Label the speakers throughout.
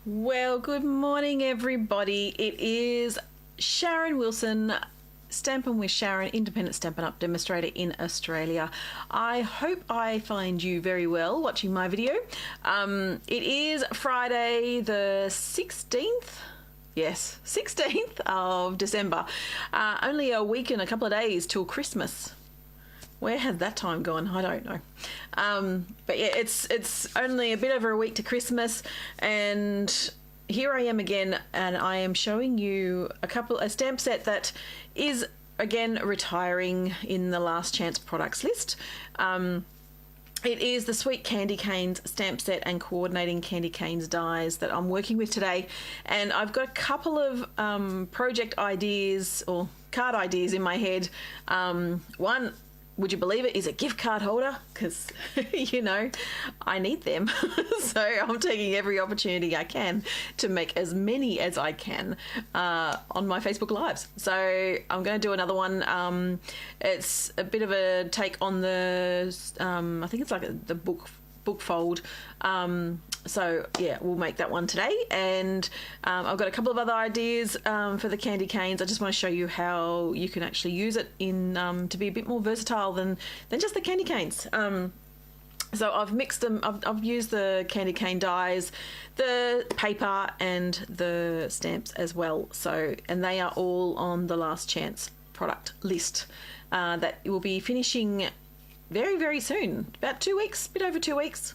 Speaker 1: Well, good morning, everybody. It is Sharon Wilson, Stampin' with Sharon, independent Stampin' Up demonstrator in Australia. I hope I find you very well watching my video. It is Friday the 16th. Yes, 16th of December. Only a week and a couple of days till Christmas. Where has that time gone? I don't know. But yeah, it's only a bit over a week to Christmas, and here I am again, and I am showing you a stamp set that is again retiring in the last chance products list. It is the Sweet Candy Canes stamp set and coordinating candy canes dies that I'm working with today, and I've got a couple of project ideas or card ideas in my head. One, would you believe it, is a gift card holder, because, you know, I need them. So I'm taking every opportunity I can to make as many as I can on my Facebook Lives. So I'm going to do another one. It's a bit of a take on the, I think it's like the book fold. So yeah, we'll make that one today, and I've got a couple of other ideas for the candy canes. I just want to show you how you can actually use it in to be a bit more versatile than just the candy canes. So I've mixed them. I've used the candy cane dies, the paper, and the stamps as well. So, and they are all on the last chance product list that will be finishing very, very soon. About 2 weeks, a bit over 2 weeks.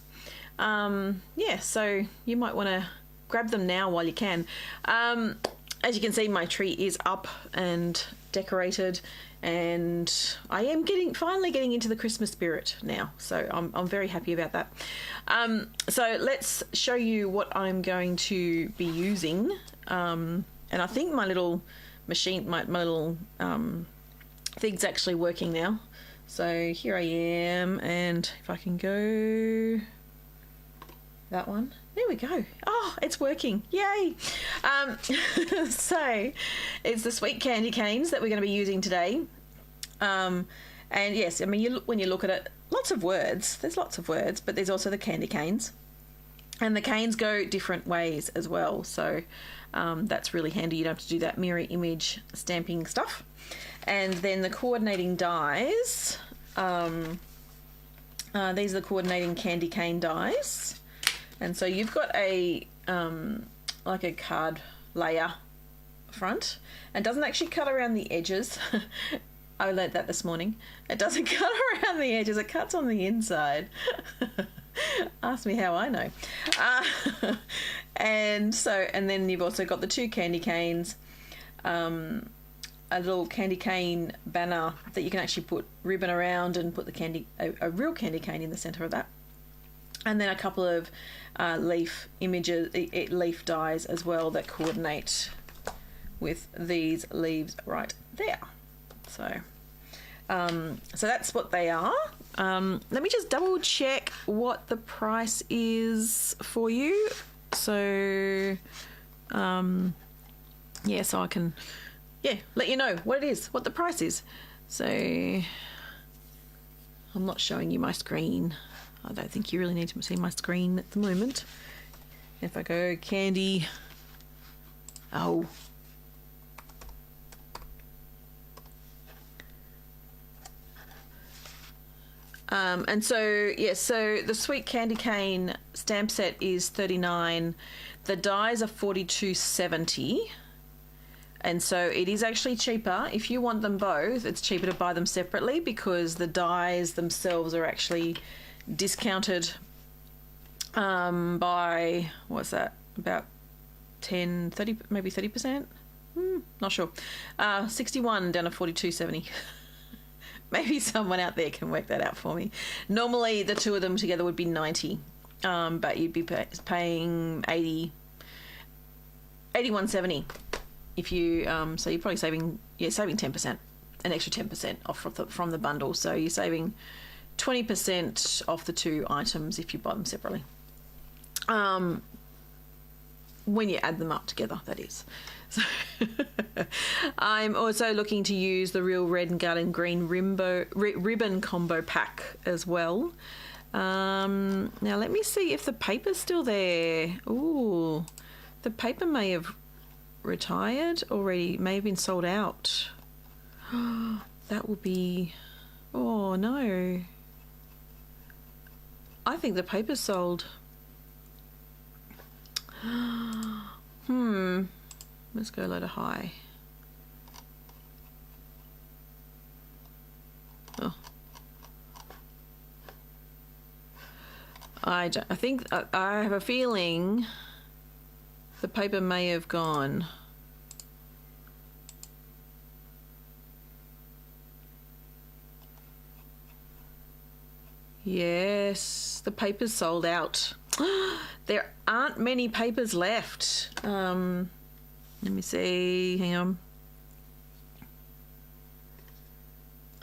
Speaker 1: Yeah, so you might want to grab them now while you can. As you can see, my tree is up and decorated, and I am finally getting into the Christmas spirit now, so I'm very happy about that. So let's show you what I'm going to be using, and I think my little machine, my little thing's actually working now. So here I am, and if I can go that one, there we go. Oh, it's working, yay. So it's the Sweet Candy Canes that we're going to be using today, and yes, I mean, when you look at it, lots of words, there's lots of words, but there's also the candy canes, and the canes go different ways as well, so that's really handy. You don't have to do that mirror image stamping stuff. And then the coordinating dies, these are the coordinating candy cane dies. And so you've got a like a card layer front, and doesn't actually cut around the edges. I learned that this morning. It doesn't cut around the edges, it cuts on the inside. Ask me how I know. And then you've also got the two candy canes, a little candy cane banner that you can actually put ribbon around and put a real candy cane in the center of that. And then a couple of leaf images, leaf dies as well that coordinate with these leaves right there. So, so that's what they are. Let me just double check what the price is for you. So, yeah, so I can, let you know what it is, what the price is. So, I'm not showing you my screen. I don't think you really need to see my screen at the moment. If I go candy, oh. And so, yeah, so the Sweet Candy Cane stamp set is $39. The dies are $42.70. And so it is actually cheaper. If you want them both, it's cheaper to buy them separately, because the dies themselves are actually discounted by, what's that, about 10, 30, maybe 30%? Not sure. 61 down to 42.70. Maybe someone out there can work that out for me. Normally the two of them together would be 90, but you'd be paying 81.70 if you so you're probably saving 10%, an extra 10% off from the bundle. So you're saving 20% off the two items if you buy them separately. When you add them up together, that is. So I'm also looking to use the Real Red and Garden Green ribbon combo pack as well. Now let me see if the paper's still there. Ooh, The paper may have retired already, may have been sold out. That will be... Oh no. I think the paper's sold. Let's go a load of high. Oh. I think I have a feeling the paper may have gone. Yes, the paper's sold out. There aren't many papers left. Let me see. Hang on.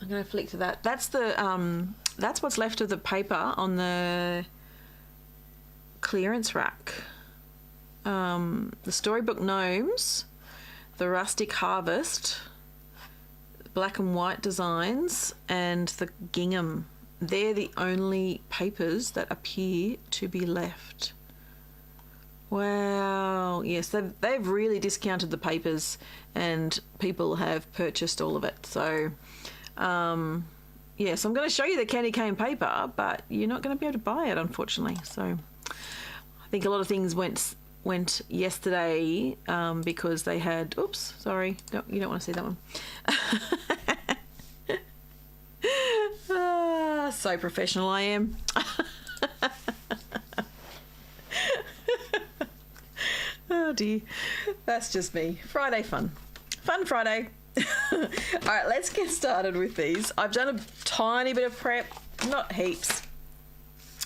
Speaker 1: I'm going to flick to that. That's the that's what's left of the paper on the clearance rack. The Storybook Gnomes, the Rustic Harvest, Black and White Designs, and the Gingham. They're the only papers that appear to be left. Wow. Yes, they've really discounted the papers and people have purchased all of it. So, yes, I'm going to show you the candy cane paper, but you're not going to be able to buy it, unfortunately. So I think a lot of things went yesterday because they had... Oops, sorry. You don't want to see that one. So professional I am. Oh dear, that's just me. Friday fun Friday. All right, let's get started with these. I've done a tiny bit of prep, not heaps.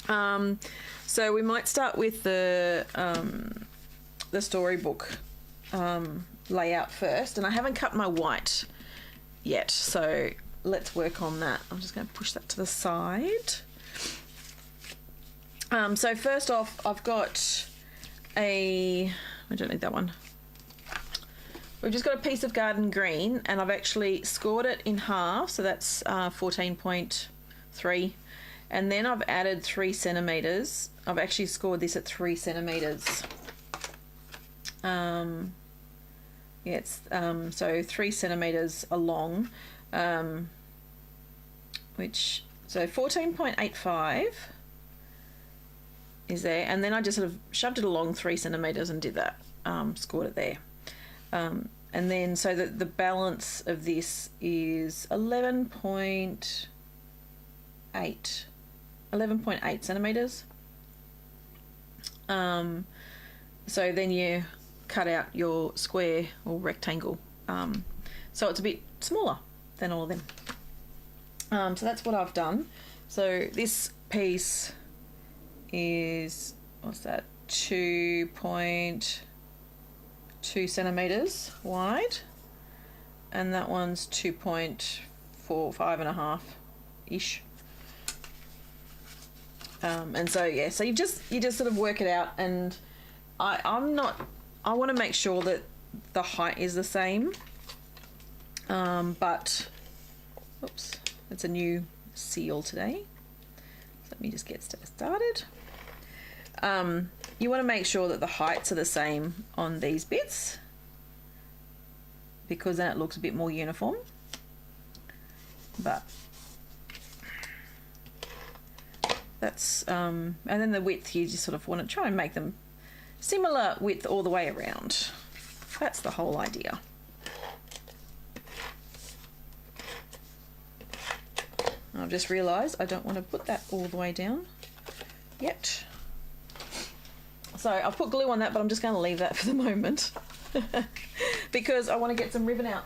Speaker 1: So we might start with the storybook layout first, and I haven't cut my white yet, so let's work on that. I'm just going to push that to the side. So first off, I've got I don't need that one. We've just got a piece of garden green, and I've actually scored it in half, so that's 14.3, and then I've added 3 centimeters. I've actually scored this at 3 centimeters. Yeah, it's so 3 centimeters along, which, so 14.85 is there, and then I just sort of shoved it along 3 centimeters and did that, scored it there. And then so that the balance of this is 11.8 centimeters. So then you cut out your square or rectangle, so it's a bit smaller than all of them. So that's what I've done. So this piece is, what's that, 2.2 centimeters wide, and that one's 2.45 ish. And so yeah, so you just sort of work it out, and I want to make sure that the height is the same, but oops, it's a new seal today, so let me just get started. You want to make sure that the heights are the same on these bits, because then it looks a bit more uniform. But that's and then the width, you just sort of want to try and make them similar width all the way around. That's the whole idea. I've just realised I don't want to put that all the way down yet. So I'll put glue on that, but I'm just going to leave that for the moment because I want to get some ribbon out.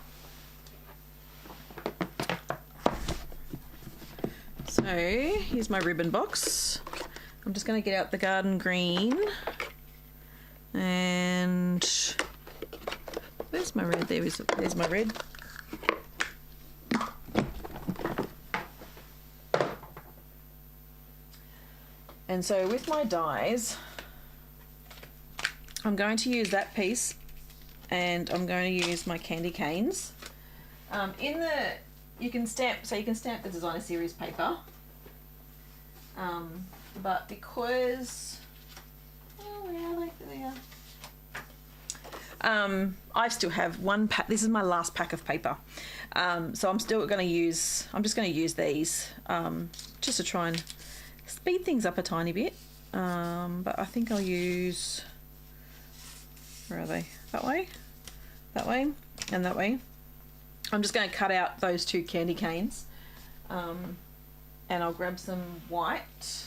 Speaker 1: So here's my ribbon box. I'm just going to get out the garden green, and where's my red? There's my red. And so with my dies, I'm going to use that piece, and I'm going to use my candy canes. You can stamp the designer series paper, but because, oh, where are they? There they are. I still have one pack. This is my last pack of paper. So I'm just going to use these just to try and speed things up a tiny bit. But I think I'll use, where are they? That way, and that way. I'm just going to cut out those two candy canes. And I'll grab some white.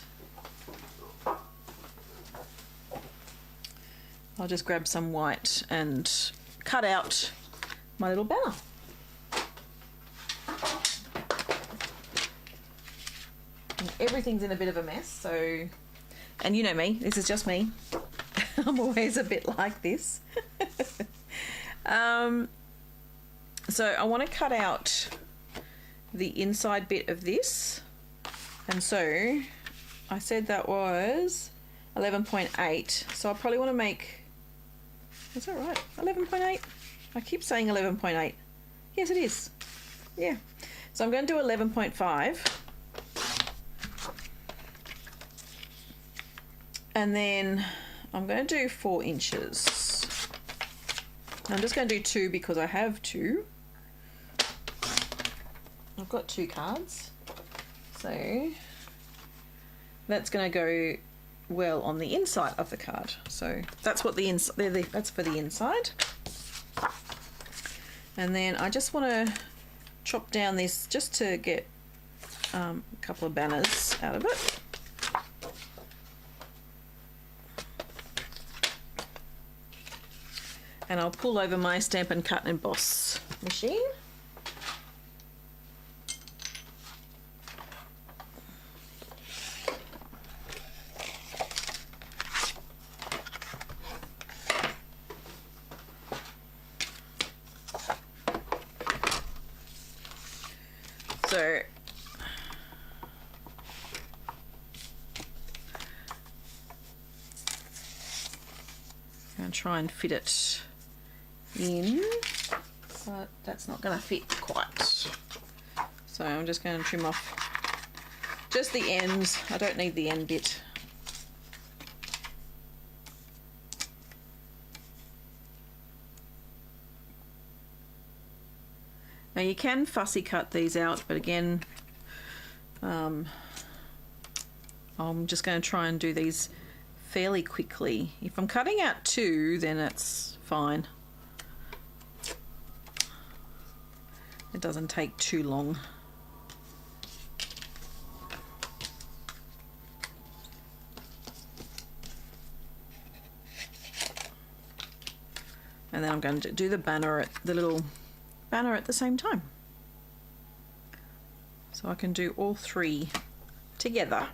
Speaker 1: I'll just grab some white and cut out my little banner. And everything's in a bit of a mess, so, and you know me, this is just me. I'm always a bit like this. So I want to cut out the inside bit of this, and so I said that was 11.8, so I probably want to make, is that right? 11.8? I keep saying 11.8. Yes, it is. Yeah. So I'm going to do 11.5. And then I'm going to do 4 inches. I'm just going to do 2 because I have 2. I've got 2 cards. So that's going to go well on the inside of the card. So that's what that's for the inside. And then I just want to chop down this just to get a couple of banners out of it. And I'll pull over my Stampin' Cut and Emboss machine. So I'm going to try and fit it in, but that's not going to fit quite. So I'm just going to trim off just the ends. I don't need the end bit. Now you can fussy cut these out, but again, I'm just going to try and do these fairly quickly. If I'm cutting out 2, then it's fine. It doesn't take too long. And then I'm going to do the banner at the little banner at the same time. So I can do all 3 together.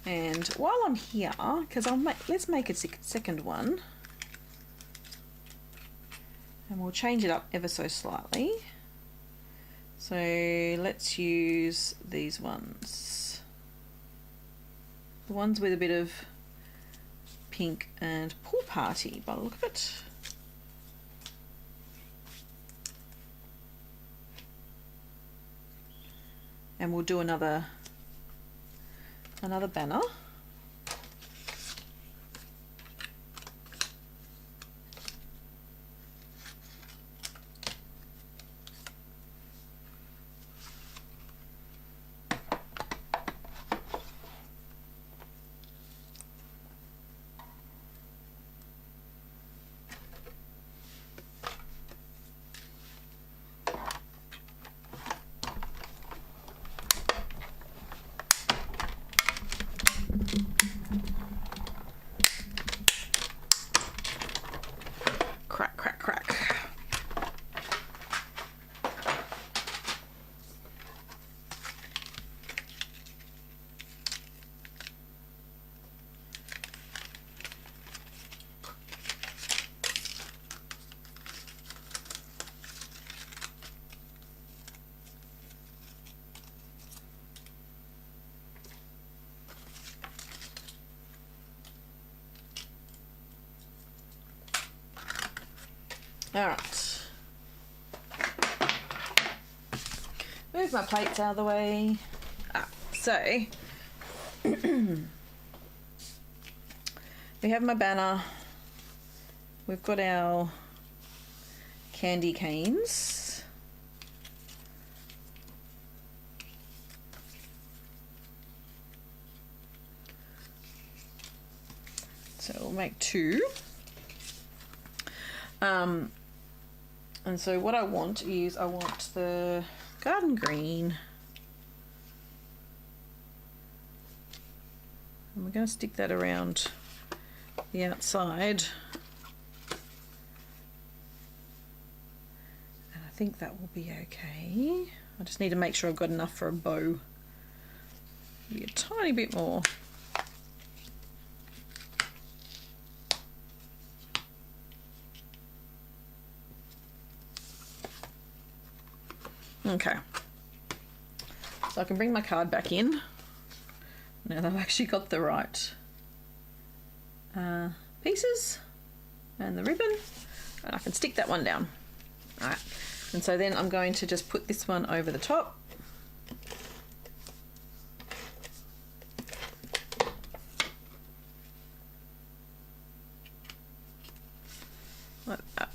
Speaker 1: And while I'm here, because let's make a second one. And we'll change it up ever so slightly. So let's use these ones. The ones with a bit of pink and pool party by the look of it. And we'll do another banner. All right. Move my plates out of the way. So we have my banner. We've got our candy canes. So we'll make two. And so what I want is I want the garden green. And we're going to stick that around the outside. And I think that will be okay. I just need to make sure I've got enough for a bow. Maybe a tiny bit more. Okay, so I can bring my card back in now that I've actually got the right pieces and the ribbon, and I can stick that one down. All right, and so then I'm going to just put this one over the top. Like that.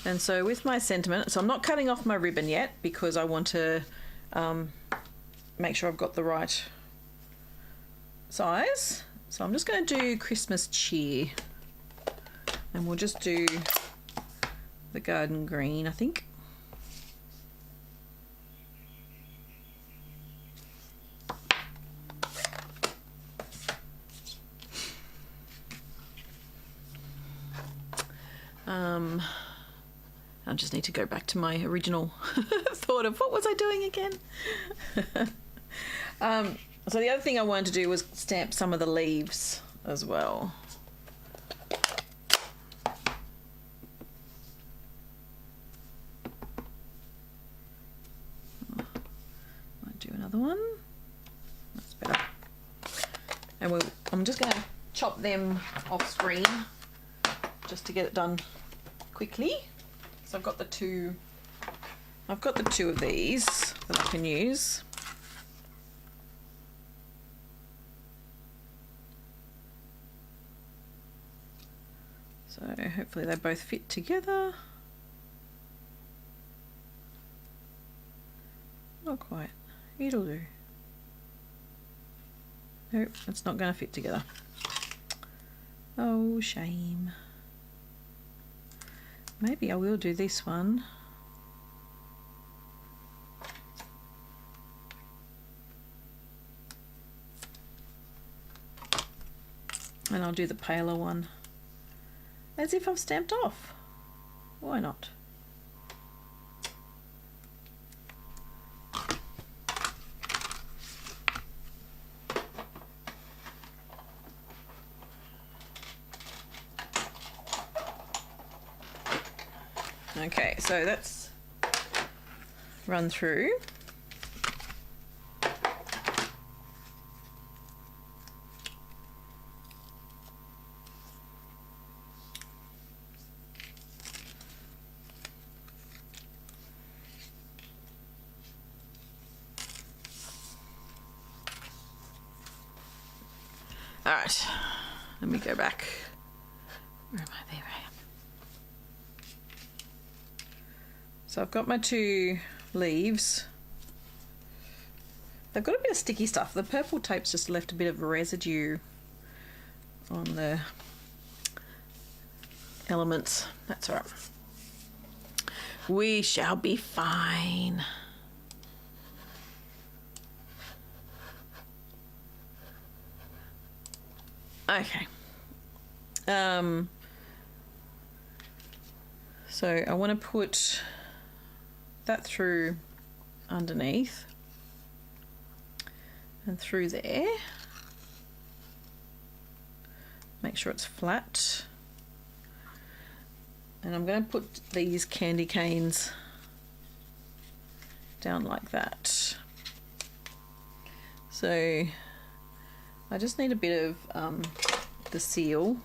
Speaker 1: And so with my sentiment, so I'm not cutting off my ribbon yet because I want to make sure I've got the right size. So I'm just going to do Christmas cheer, and we'll just do the garden green, I think. I just need to go back to my original thought of what was I doing again. So the other thing I wanted to do was stamp some of the leaves as well. Might do another one. That's better. And I'm just going to chop them off screen just to get it done quickly. So I've got the two of these that I can use. So hopefully they both fit together. Not quite. It'll do. Nope, it's not going to fit together. Oh, shame. Maybe I will do this one. And I'll do the paler one. As if I've stamped off. Why not? Okay, so that's run through. All right, let me go back. Where am I? There I am. So I've got my two leaves. They've got a bit of sticky stuff. The purple tape's just left a bit of residue on the elements. That's all right. We shall be fine. Okay. So I want to put that through underneath and through there. Make sure it's flat. And I'm going to put these candy canes down like that. So I just need a bit of the seal.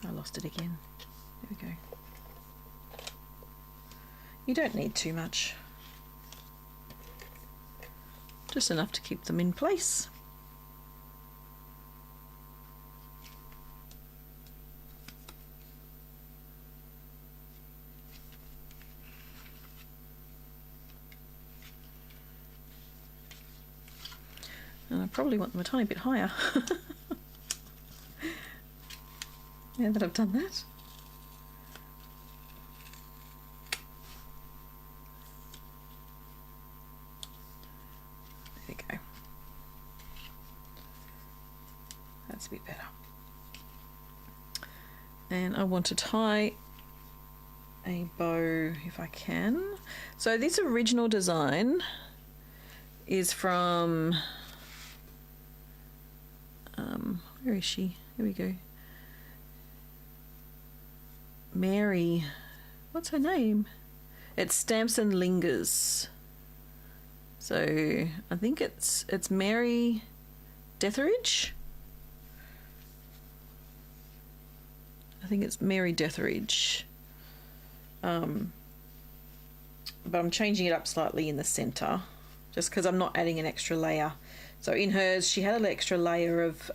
Speaker 1: I lost it again. There we go. You don't need too much. Just enough to keep them in place. And I probably want them a tiny bit higher. Now that I've done that. There we go. That's a bit better. And I want to tie a bow if I can. So this original design is from where is she? Here we go. Mary, what's her name? It's Stamps and Lingers. So I think it's Mary Detheridge. I think it's Mary Detheridge. But I'm changing it up slightly in the center, just because I'm not adding an extra layer. So in hers, she had an extra layer of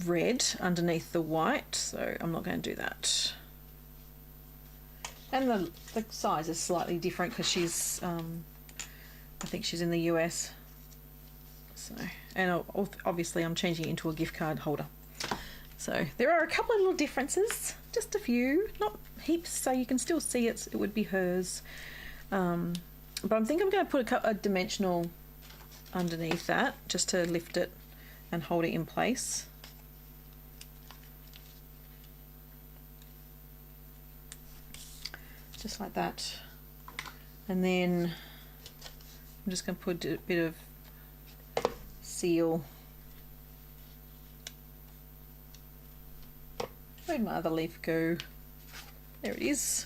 Speaker 1: red underneath the white, so I'm not going to do that. And the size is slightly different because she's, I think she's in the US. So, and obviously I'm changing it into a gift card holder. So there are a couple of little differences, just a few, not heaps, so you can still see it would be hers. But I think I'm going to put a dimensional underneath that just to lift it and hold it in place. Just like that. And then I'm just going to put a bit of seal. Where'd my other leaf go? There it is.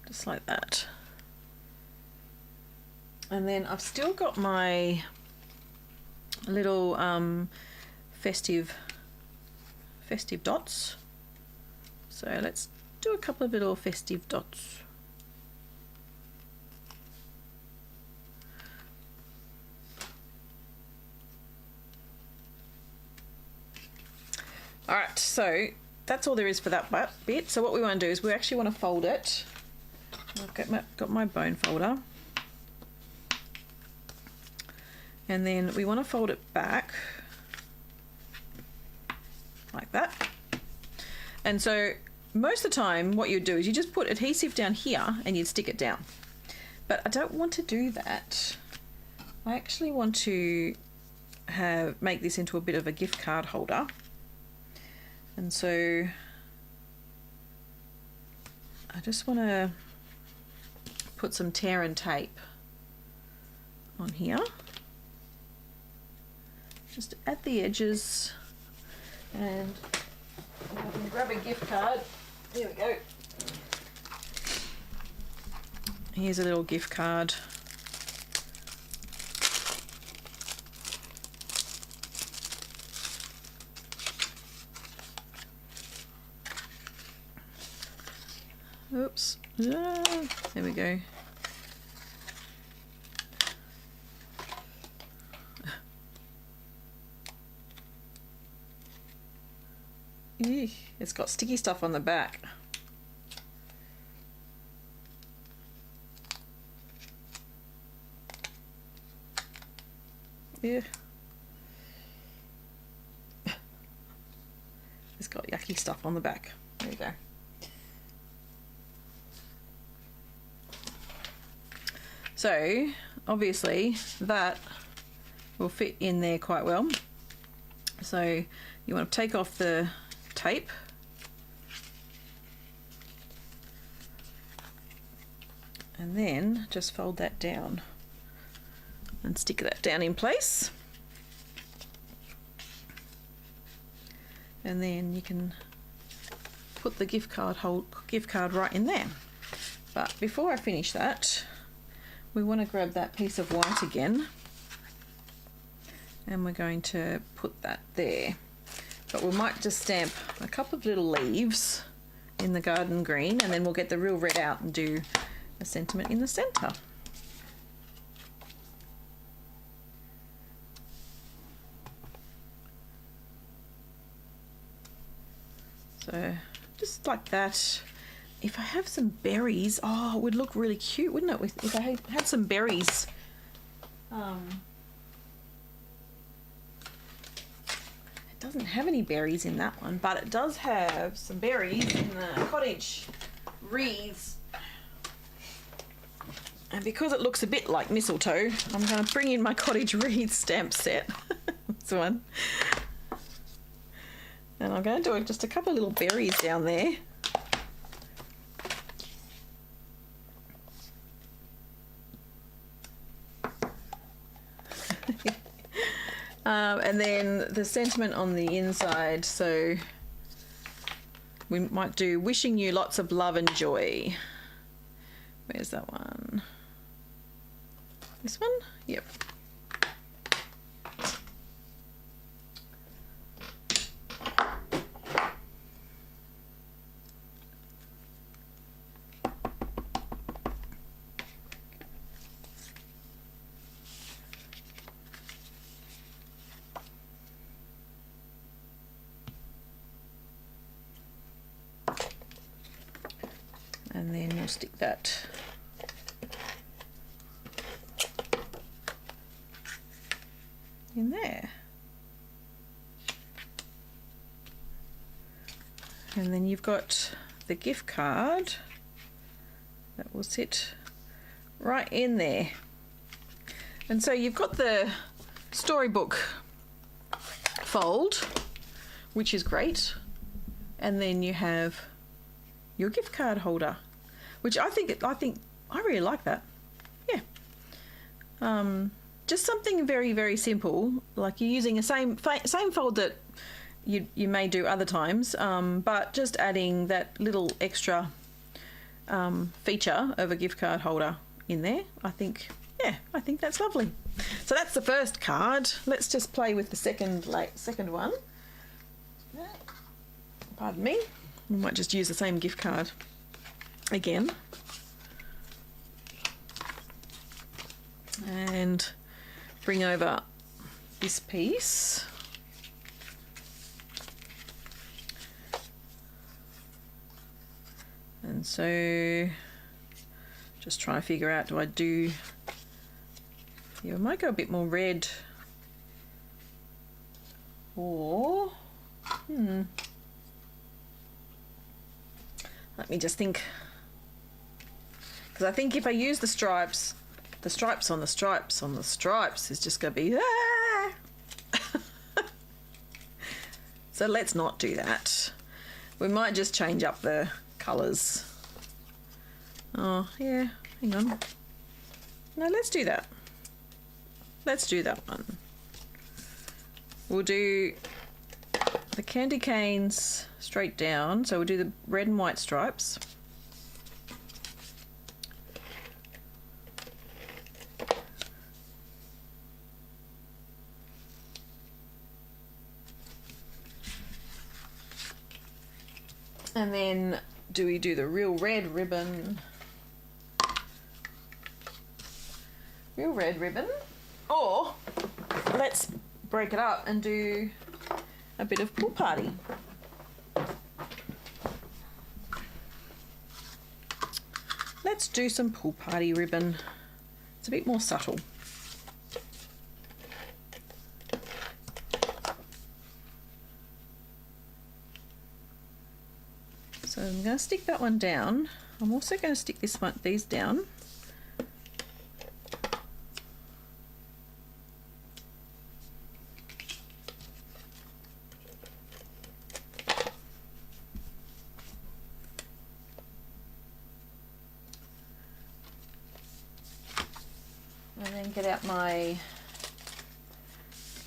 Speaker 1: Just like that. And then I've still got my little festive dots. So let's do a couple of little festive dots. Alright, so that's all there is for that bit. So what we want to do is we actually want to fold it. I've got my bone folder. And then we want to fold it back like that. And so most of the time what you do is you just put adhesive down here and you'd stick it down. But I don't want to do that. I actually want to make this into a bit of a gift card holder. And so I just want to put some tear and tape on here. Just at the edges, and I can grab a gift card. Here we go. Here's a little gift card. Oops. There we go. It's got sticky stuff on the back. Yeah. It's got yucky stuff on the back. There you go. So obviously that will fit in there quite well. So you want to take off the tape. And then just fold that down and stick that down in place. And then you can put the gift card right in there. But before I finish that, we want to grab that piece of white again, and we're going to put that there. But we might just stamp a couple of little leaves in the garden green, and then we'll get the real red out and do a sentiment in the centre. So just like that. If I have some berries, oh, it would look really cute, wouldn't it? If I had some berries. It doesn't have any berries in that one, but it does have some berries in the cottage wreaths. And because it looks a bit like mistletoe, I'm going to bring in my cottage wreath stamp set. This one. And I'm going to do just a couple of little berries down there. And then the sentiment on the inside, so we might do wishing you lots of love and joy. Where's that one? This one? Yep. And then we'll stick that in there. And then you've got the gift card that will sit right in there. And so you've got the storybook fold, which is great. And then you have your gift card holder, which I really like that. Yeah. Just something very, very simple, like you're using the same fold that you may do other times, but just adding that little extra feature of a gift card holder in there. I think that's lovely. So that's the first card. Let's just play with the second one. Pardon me. We might just use the same gift card again. And bring over this piece. And so just trying to figure out, I might go a bit more red, or let me just think, because I think if I use the stripes on the stripes on the stripes is just going to be So let's not do that. We might just change up the colours. Oh yeah, hang on. No, let's do that. Let's do that one. We'll do the candy canes straight down, so we'll do the red and white stripes. And then do we do the real red ribbon? Real red ribbon, or let's break it up and do a bit of pool party. Let's do some pool party ribbon. It's a bit more subtle. So I'm going to stick that one down. I'm also going to stick these down. And then get out my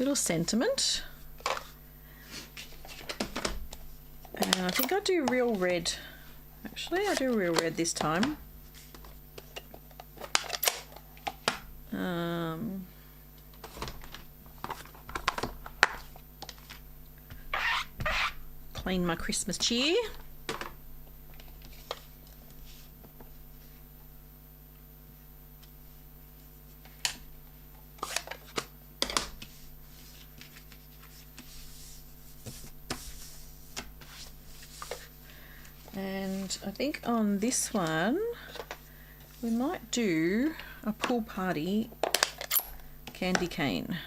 Speaker 1: little sentiment. And I think I'll do real red. Actually, I'll do real red this time. Clean my Christmas cheer. And I think on this one we might do a pool party candy cane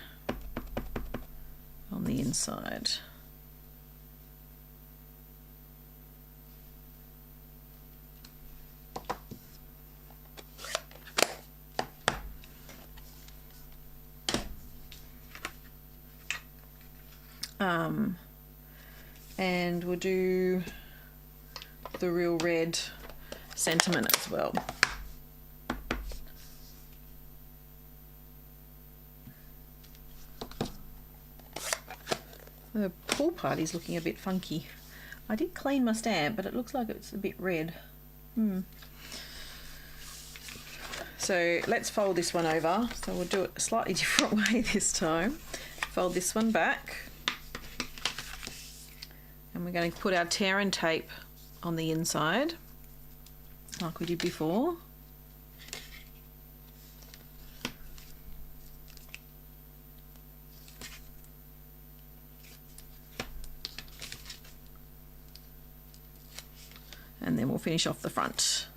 Speaker 1: on the inside. And we'll do the real red sentiment as well. The pool party's looking a bit funky. I did clean my stamp, but it looks like it's a bit red. So let's fold this one over. So we'll do it a slightly different way this time. Fold this one back. And we're going to put our tear and tape on the inside, like we did before. And then we'll finish off the front.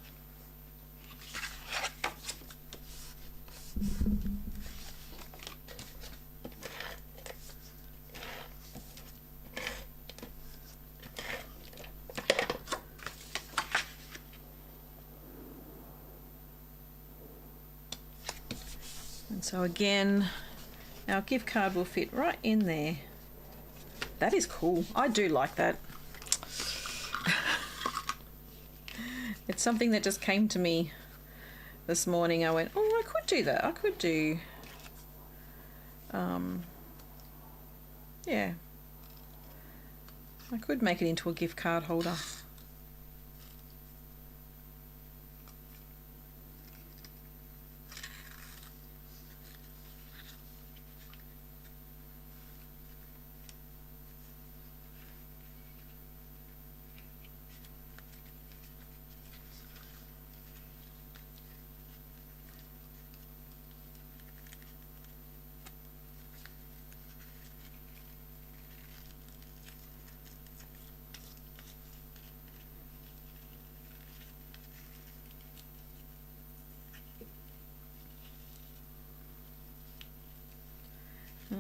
Speaker 1: And so again, our gift card will fit right in there. That is cool. I do like that. It's something that just came to me this morning. I went, oh, I could do that. I could do, yeah. I could make it into a gift card holder.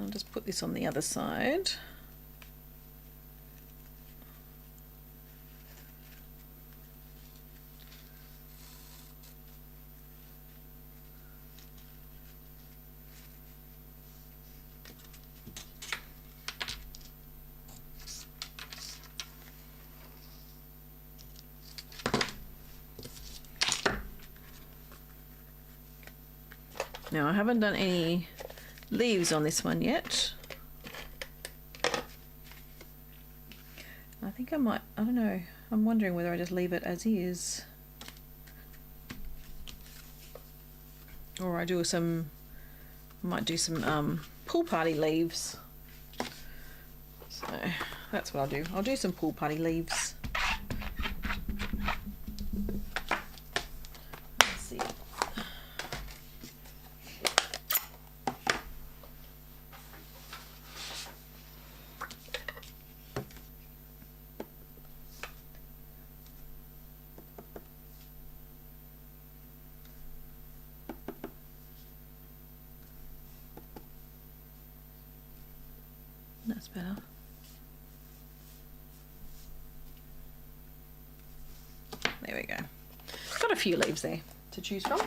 Speaker 1: I'll just put this on the other side. Now I haven't done any leaves on this one yet. I think I might, I don't know, I'm wondering whether I just leave it as is or I do some, might do some pool party leaves. So that's what I'll do. I'll do some pool party leaves. Let's see. That's better. There we go. Got a few leaves there to choose from.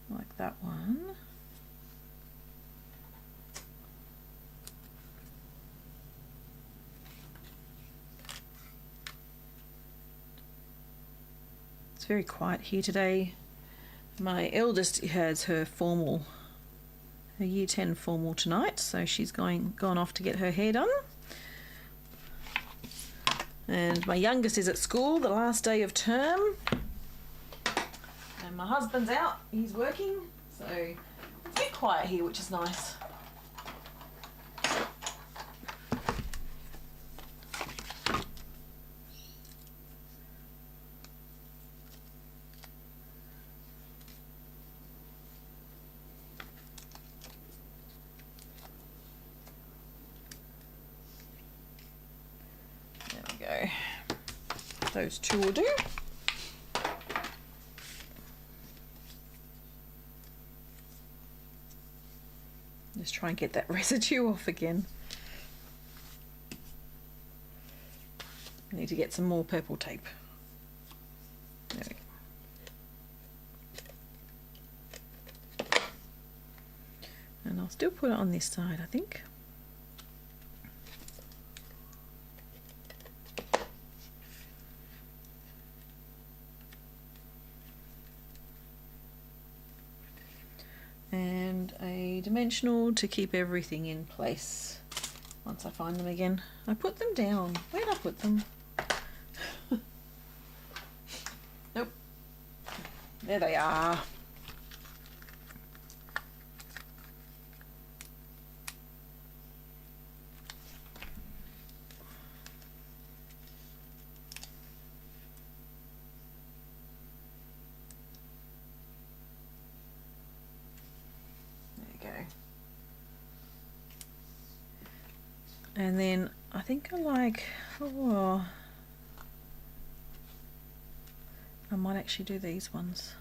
Speaker 1: Like that one. Very quiet here today. My eldest has her formal, her year 10 formal tonight, so she's gone off to get her hair done. And my youngest is at school, the last day of term. And my husband's out, he's working, so it's a bit quiet here, which is nice. Go. Those two will do. Just try and get that residue off again. I need to get some more purple tape. There we go. And I'll still put it on this side, I think. And a dimensional to keep everything in place once I find them again. I put them down. Where did I put them? Nope. There they are. And then I think I like, oh, I might actually do these ones.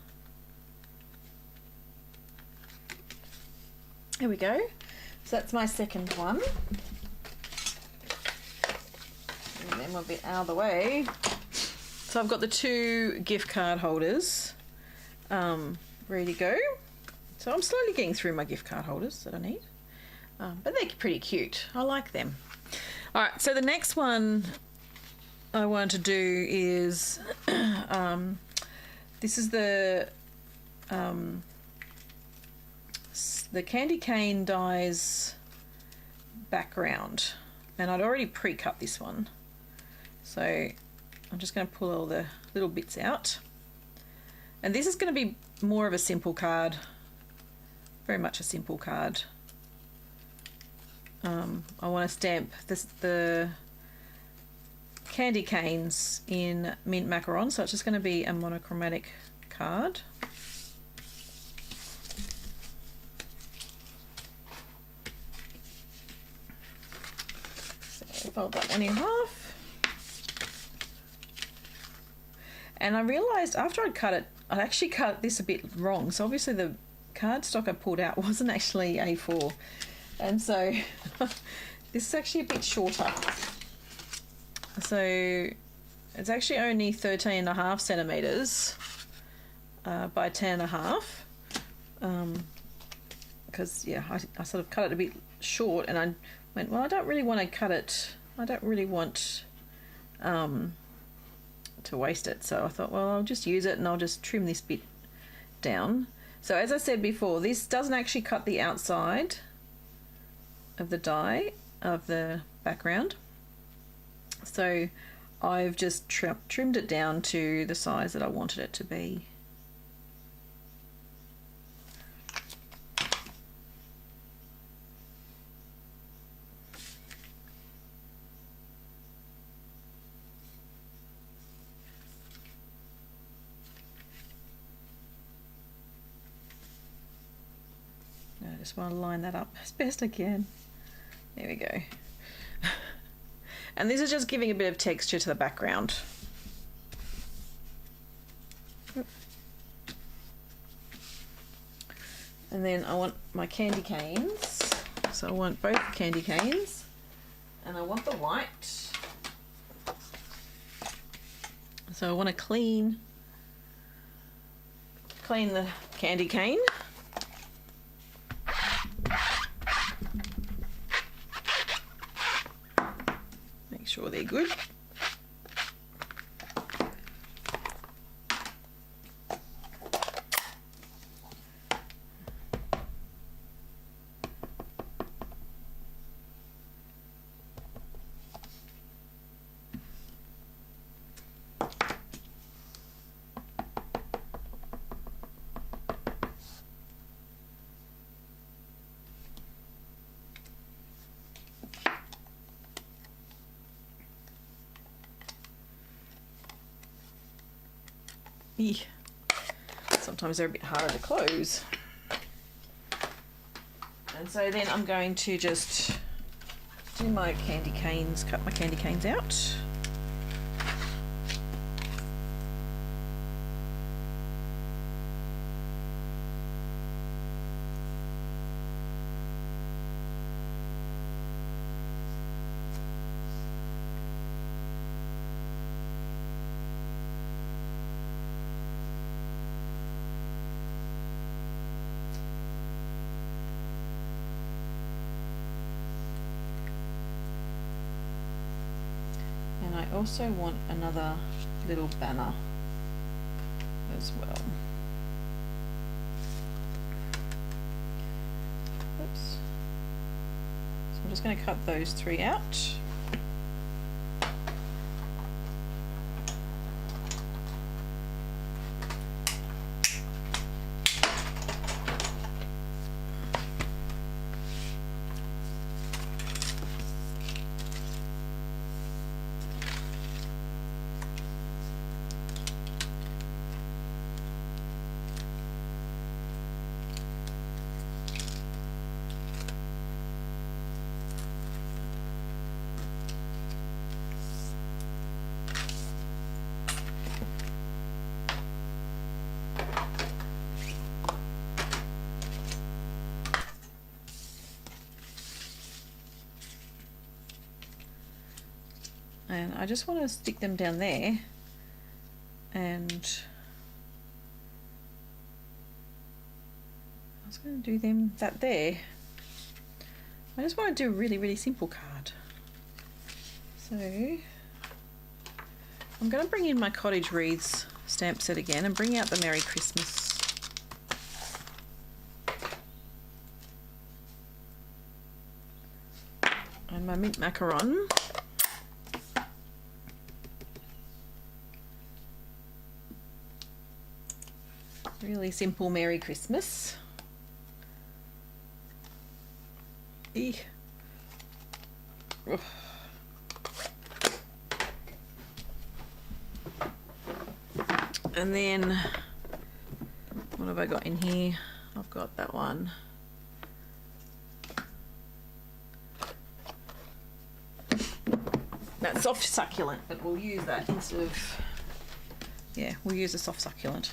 Speaker 1: Here we go. So that's my second one. And then we're a bit out of the way. So I've got the two gift card holders ready to go. So I'm slowly getting through my gift card holders that I need. But they're pretty cute. I like them. All right, so the next one I want to do is this is the candy cane dies background, and I'd already pre-cut this one, so I'm just going to pull all the little bits out. And this is going to be more of a simple card, very much a simple card. I want to stamp the candy canes in mint macaron, so it's just going to be a monochromatic card. So fold that one in half. And I realised after I'd cut it, I'd actually cut this a bit wrong. So obviously the cardstock I pulled out wasn't actually A4. And so this is actually a bit shorter. So it's actually only 13.5 centimetres by 10.5. Because, yeah, I sort of cut it a bit short, and I went, well, I don't really want to cut it. I don't really want to waste it. So I thought, well, I'll just use it and I'll just trim this bit down. So as I said before, this doesn't actually cut the outside of the die of the background, so I've just trimmed it down to the size that I wanted it to be. I just want to line that up as best I can. There we go. And this is just giving a bit of texture to the background. And then I want my candy canes. So I want both candy canes. And I want the white. So I want to clean the candy cane. Sure they're good. Eeh. Sometimes they're a bit harder to close. And so then I'm going to just do my candy canes, cut my candy canes out. I also want another little banner as well. Oops. So I'm just going to cut those 3 out. And I just want to stick them down there, and I was going to do that there. I just want to do a really simple card. So I'm going to bring in my Cottage Wreaths stamp set again and bring out the Merry Christmas. And my mint macaron. Really simple Merry Christmas. Eek. Ugh. And then what have I got in here? I've got that one. That's soft succulent, but we'll use that instead of, yeah, we'll use a soft succulent.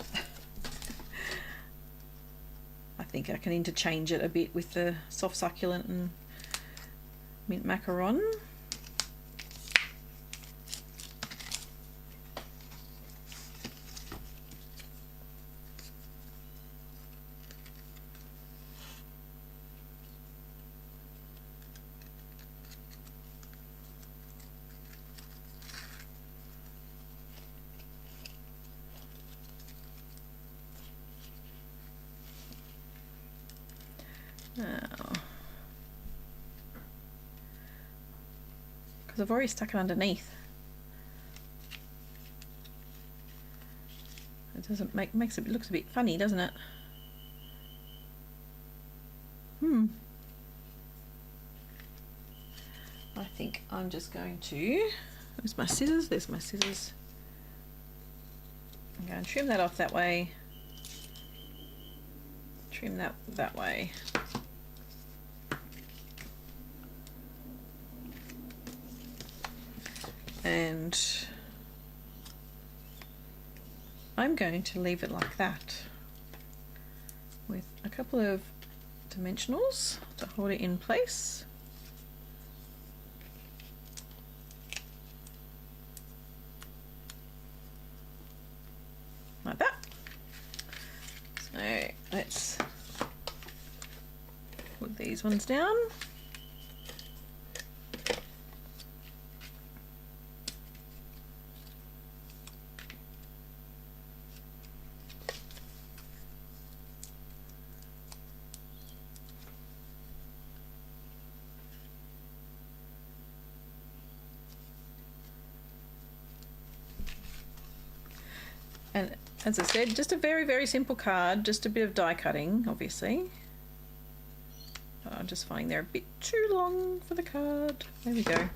Speaker 1: I think I can interchange it a bit with the soft succulent and mint macaron. Now, because I've already stuck it underneath, it doesn't makes it looks a bit funny, doesn't it? I think I'm just going to, there's my scissors, I'm going to trim that off that way, trim that way. And I'm going to leave it like that with a couple of dimensionals to hold it in place. Like that. So let's put these ones down. And as I said, just a very simple card, just a bit of die cutting, obviously. I'm just finding they're a bit too long for the card. There we go.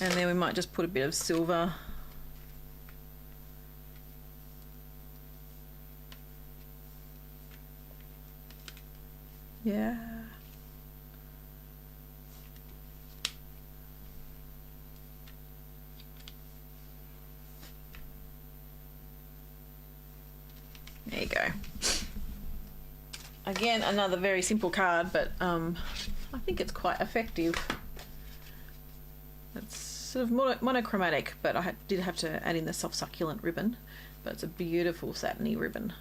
Speaker 1: And then we might just put a bit of silver. Yeah. There you go. Again, another very simple card, but I think it's quite effective. It's sort of monochromatic, but I did have to add in the soft succulent ribbon, but it's a beautiful satiny ribbon.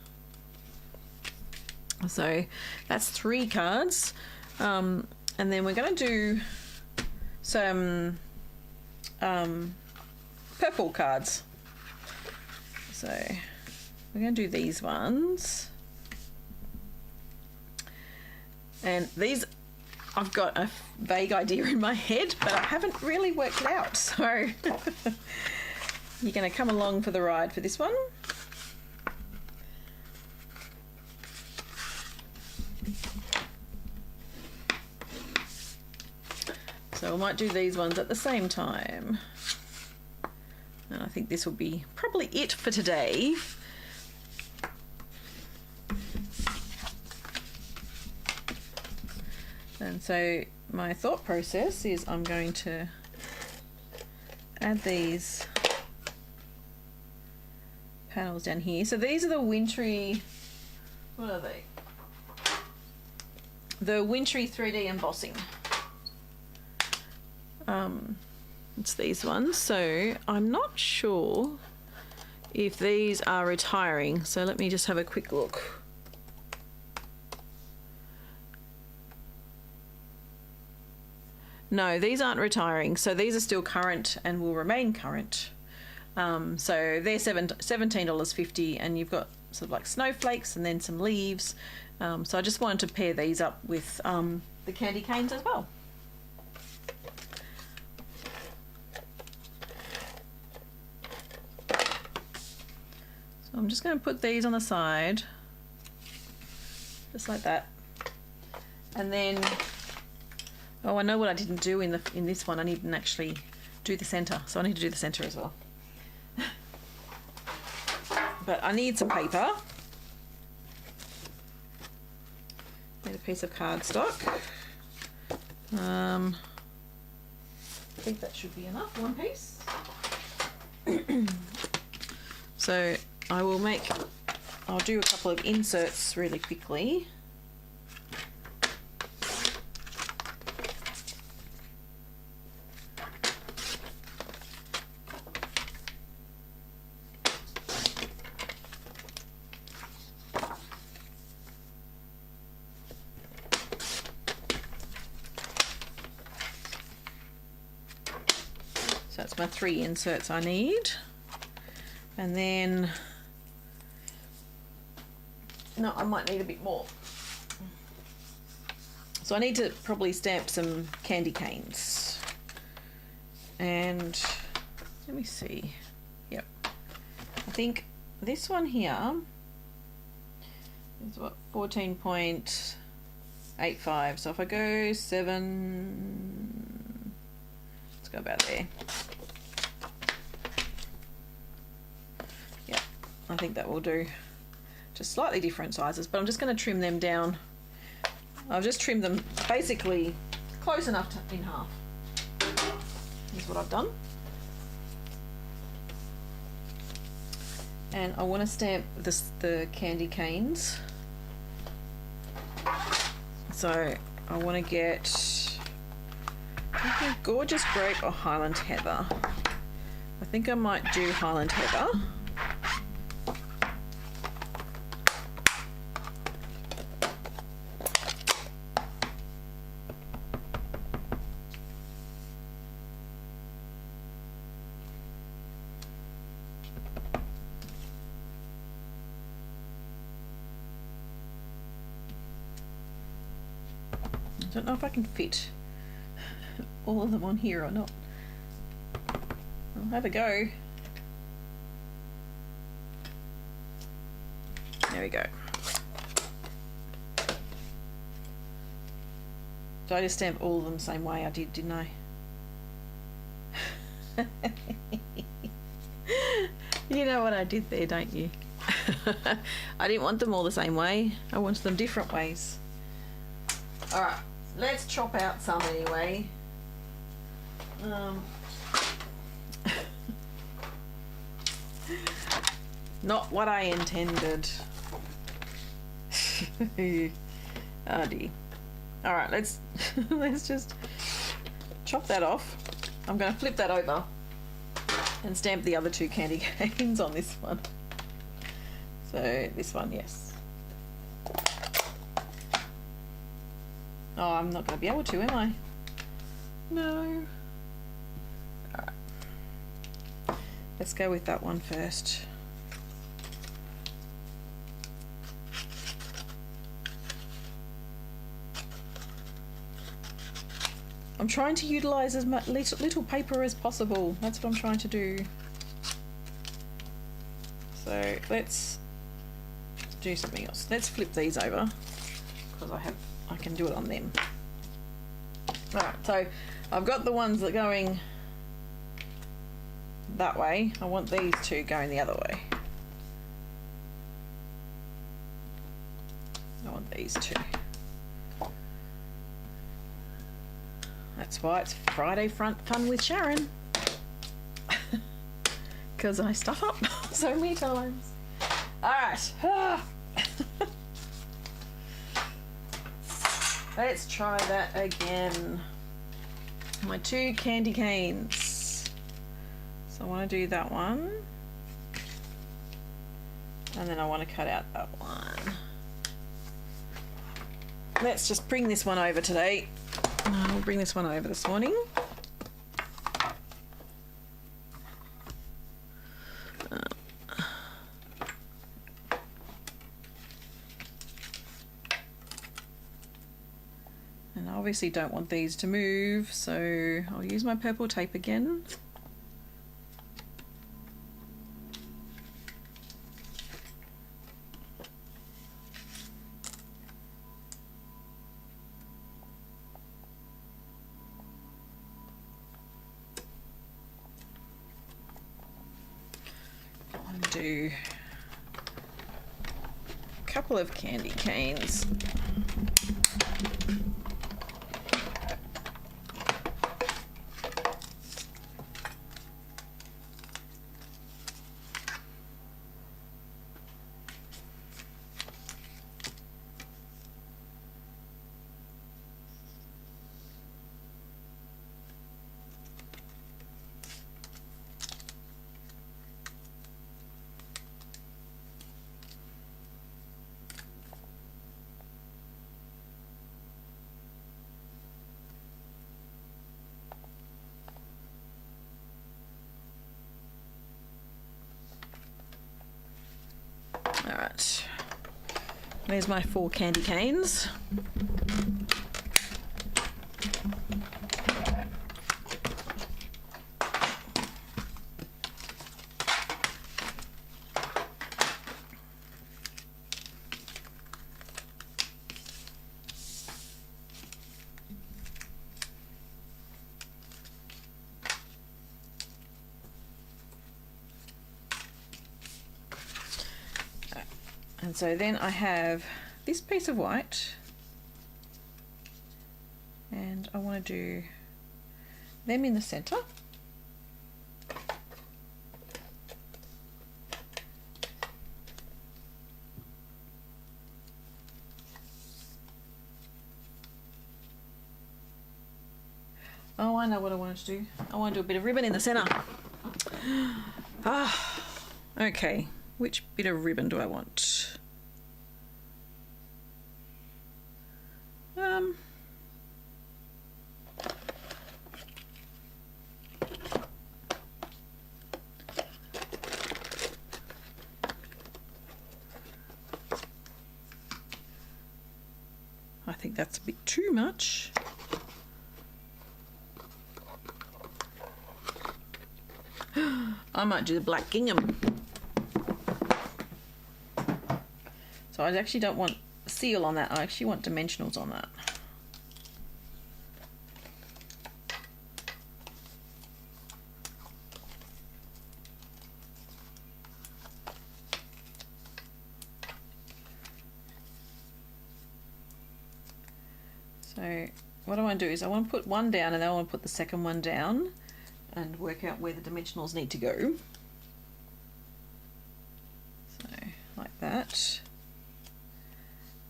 Speaker 1: So that's 3 cards, and then we're going to do some purple cards. So we're going to do these ones, and these I've got a vague idea in my head, but I haven't really worked it out, so you're going to come along for the ride for this one. So I might do these ones at the same time. And I think this will be probably it for today. And so my thought process is I'm going to add these panels down here. So these are the wintry, what are they? The wintry 3D embossing. It's these ones. So I'm not sure if these are retiring. So let me just have a quick look. No, these aren't retiring. So these are still current and will remain current. So they're $17.50, and you've got sort of like snowflakes and then some leaves. So I just wanted to pair these up with the candy canes as well. So I'm just going to put these on the side, just like that. And then, oh, I know what I didn't do in this one. I didn't actually do the center, so I need to do the center as well. But I need some paper. Need a piece of cardstock. I think that should be enough, one piece. So I'll do a couple of inserts really quickly. So that's my 3 inserts I need. And then, no, I might need a bit more. So I need to probably stamp some candy canes. And let me see. Yep. I think this one here is what, 14.85. So if I go 7, let's go about there. Yeah, I think that will do. Just slightly different sizes, but I'm just going to trim them down. I've just trimmed them basically close enough to in half. Here's what I've done. And I want to stamp the candy canes. So I want to get either Gorgeous Grape or Highland Heather. I think I might do Highland Heather. I don't know if I can fit all of them on here or not. I'll have a go. There we go. So I just stamped all of them the same way I did, didn't I? You know what I did there, don't you? I didn't want them all the same way. I wanted them different ways. Alright, let's chop out some anyway. Not what I intended. Oh dear. Alright, let's just chop that off. I'm going to flip that over and stamp the other two candy canes on this one. So this one, yes. Oh, I'm not going to be able to, am I? No. Alright. Let's go with that one first. I'm trying to utilise as much little paper as possible. That's what I'm trying to do. So let's do something else. Let's flip these over because I can do it on them. Alright, so I've got the ones that are going that way. I want these two going the other way. I want these two. That's why it's Friday Fun with Sharon. Because I stuff up so many times. Alright. Let's try that again. My two candy canes. So I want to do that one. And then I want to cut out that one. Let's just bring this one over today. We'll bring this one over this morning. And I obviously don't want these to move, so I'll use my purple tape again. Do a couple of candy canes. Alright, there's my 4 candy canes. And so then I have this piece of white, and I want to do them in the center. Oh, I know what I wanted to do. I want to do a bit of ribbon in the center. Ah, okay. Which bit of ribbon do I want? I think that's a bit too much. I might do the black gingham. So I actually don't want seal on that, I actually want dimensionals on that. So what I want to do is I want to put one down and then I want to put the second one down and work out where the dimensionals need to go. So like that.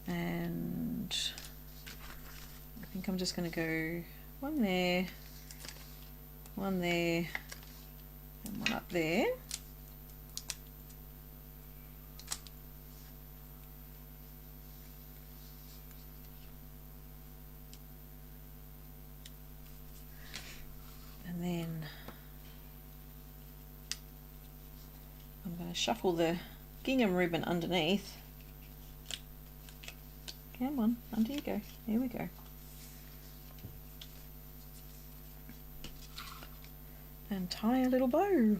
Speaker 1: And I think I'm just going to go one there, and one up there. And then I'm going to shuffle the gingham ribbon underneath. Come on, under you go. Here we go. And tie a little bow.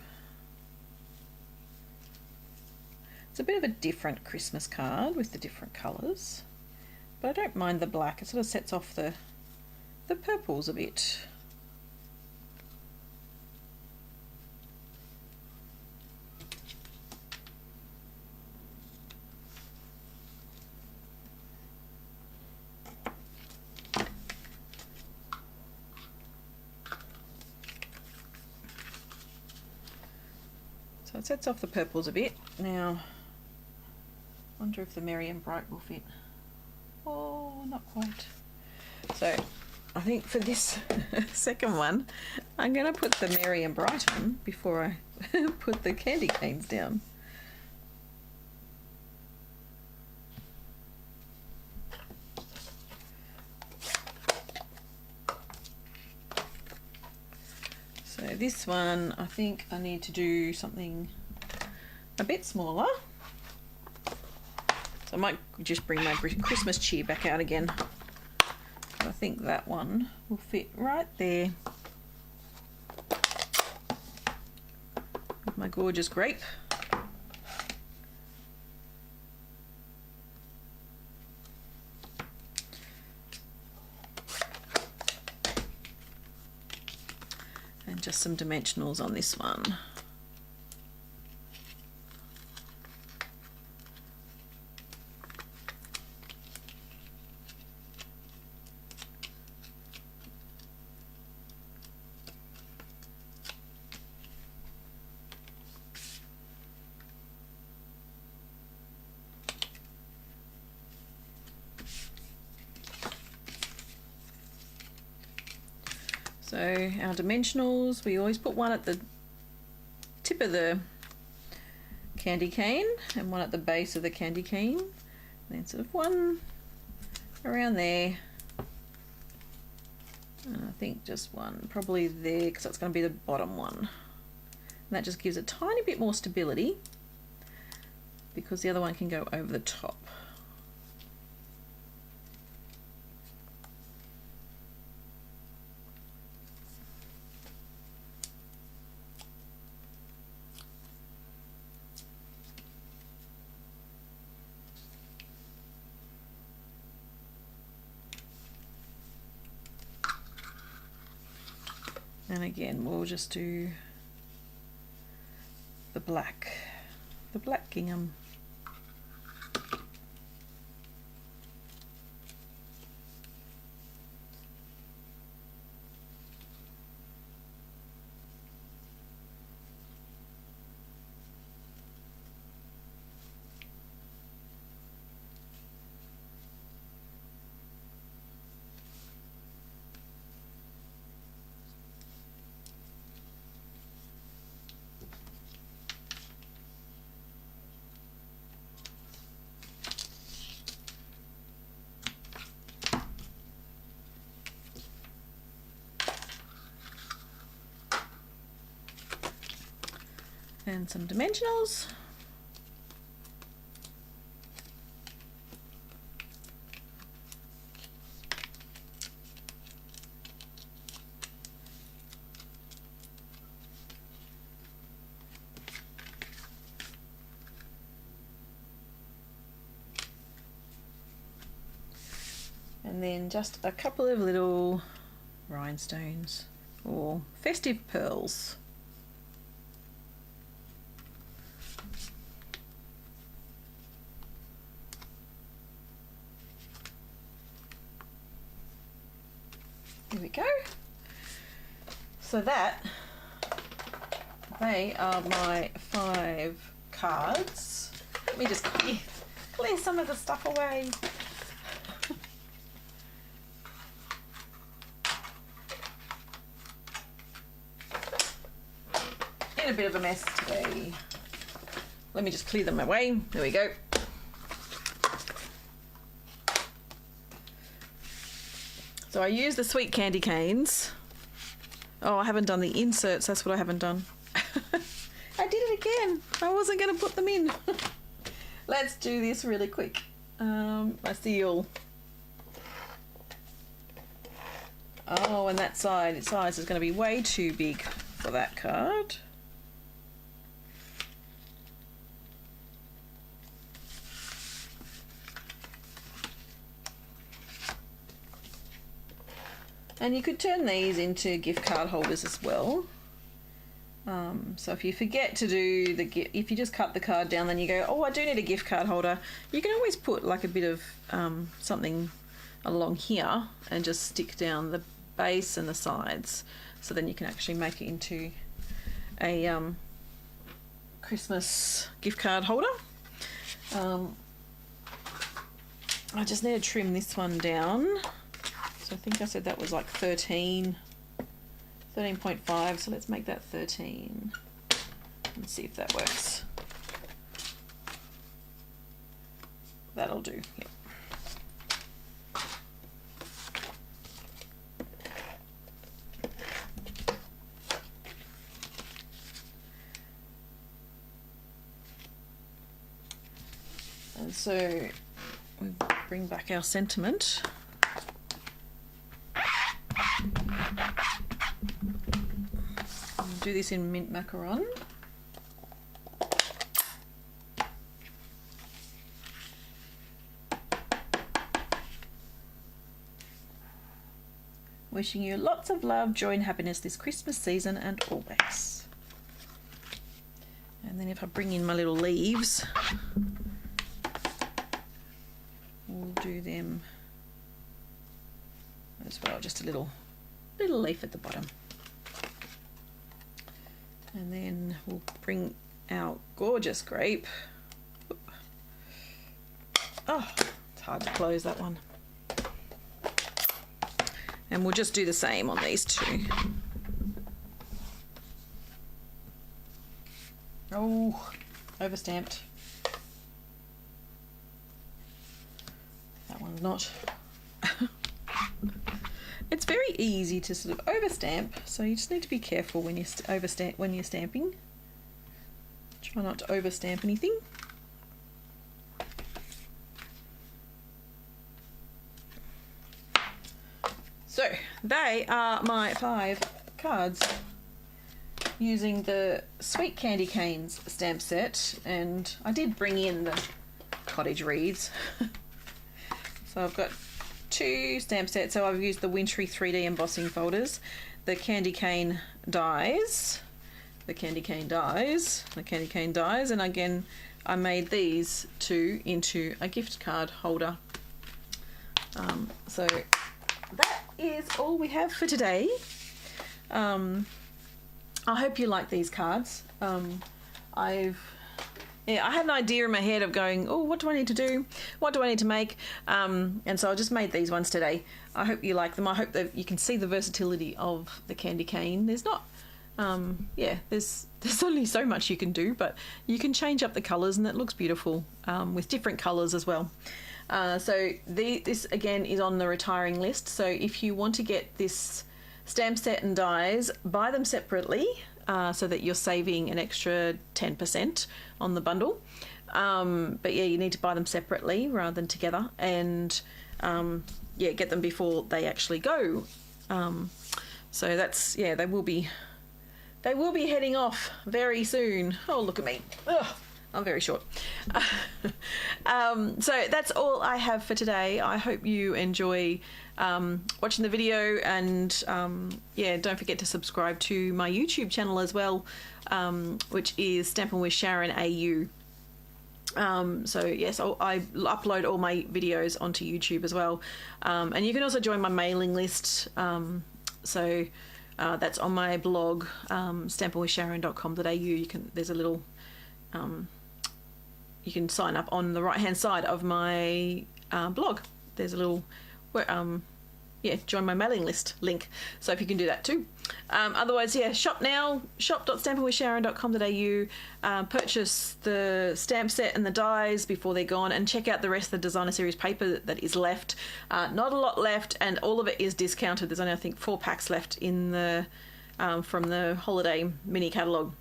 Speaker 1: It's a bit of a different Christmas card with the different colours, but I don't mind the black. It sort of sets off the purples a bit. So it sets off the purples a bit. Now, I wonder if the Merry and Bright will fit. Oh, not quite. So I think for this second one, I'm going to put the Merry and Bright on before I put the candy canes down. So this one, I think I need to do something a bit smaller. So I might just bring my Christmas cheer back out again. I think that one will fit right there with my gorgeous grape. And just some dimensionals on this one. So our dimensionals, we always put one at the tip of the candy cane and one at the base of the candy cane, and then sort of one around there, and I think just one probably there because that's going to be the bottom one, and that just gives a tiny bit more stability because the other one can go over the top. And again, we'll just do the black gingham. And some dimensionals. And then just a couple of little rhinestones or festive pearls. There we go. So they are my 5 cards. Let me just clear some of the stuff away. In a bit of a mess today. Let me just clear them away. There we go. So I use the sweet candy canes. Oh, I haven't done the inserts. That's what I haven't done. I did it again. I wasn't going to put them in. Let's do this really quick. I see you'll... Oh, and that size is going to be way too big for that card. And you could turn these into gift card holders as well. So if you forget to do if you just cut the card down, then you go, oh, I do need a gift card holder. You can always put like a bit of something along here and just stick down the base and the sides. So then you can actually make it into a Christmas gift card holder. I just need to trim this one down. So I think I said that was like 13.5, so let's make that 13 and see if that works. That'll do, yep. And so we bring back our sentiment. Do this in mint macaron. Wishing you lots of love, joy and happiness this Christmas season and always. And then if I bring in my little leaves, we'll do them as well, just a little leaf at the bottom. And then we'll bring our gorgeous grape. Oh, it's hard to close that one. And we'll just do the same on these two. Oh, overstamped. That one's not. It's very easy to sort of overstamp, so you just need to be careful when you when you're stamping. Try not to overstamp anything. So they are my 5 cards using the Sweet Candy Canes stamp set, and I did bring in the cottage reeds. So I've got 2 stamp sets. So I've used the Wintry 3D embossing folders, the candy cane dies, and again I made these 2 into a gift card holder. So that is all we have for today. I hope you like these cards. I had an idea in my head of going, oh, what do I need to do? What do I need to make? And so I just made these ones today. I hope you like them. I hope that you can see the versatility of the candy cane. There's not, there's only so much you can do, but you can change up the colours and it looks beautiful with different colours as well. So this again is on the retiring list. So if you want to get this stamp set and dies, buy them separately. So that you're saving an extra 10% on the bundle. But yeah, you need to buy them separately rather than together, and get them before they actually go. So that's, they will be heading off very soon. Oh, look at me. Ugh, I'm very short. So that's all I have for today. I hope you enjoy watching the video, and don't forget to subscribe to my YouTube channel as well, which is Stampin' with Sharon AU. So yes, I upload all my videos onto YouTube as well, and you can also join my mailing list. That's on my blog, stampinwithsharon.com.au. There's a little, you can sign up on the right hand side of my blog. There's a little, join my mailing list link. So if you can do that too. Otherwise, shop now, shop.stampinwithsharon.com.au. Purchase the stamp set and the dies before they're gone, and check out the rest of the designer series paper that is left. Not a lot left, and all of it is discounted. There's only, I think, 4 packs left in the from the holiday mini catalogue.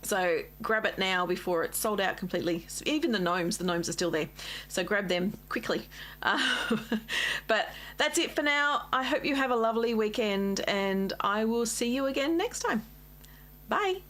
Speaker 1: So grab it now before it's sold out completely. Even the gnomes are still there. So grab them quickly. But that's it for now. I hope you have a lovely weekend, and I will see you again next time. Bye.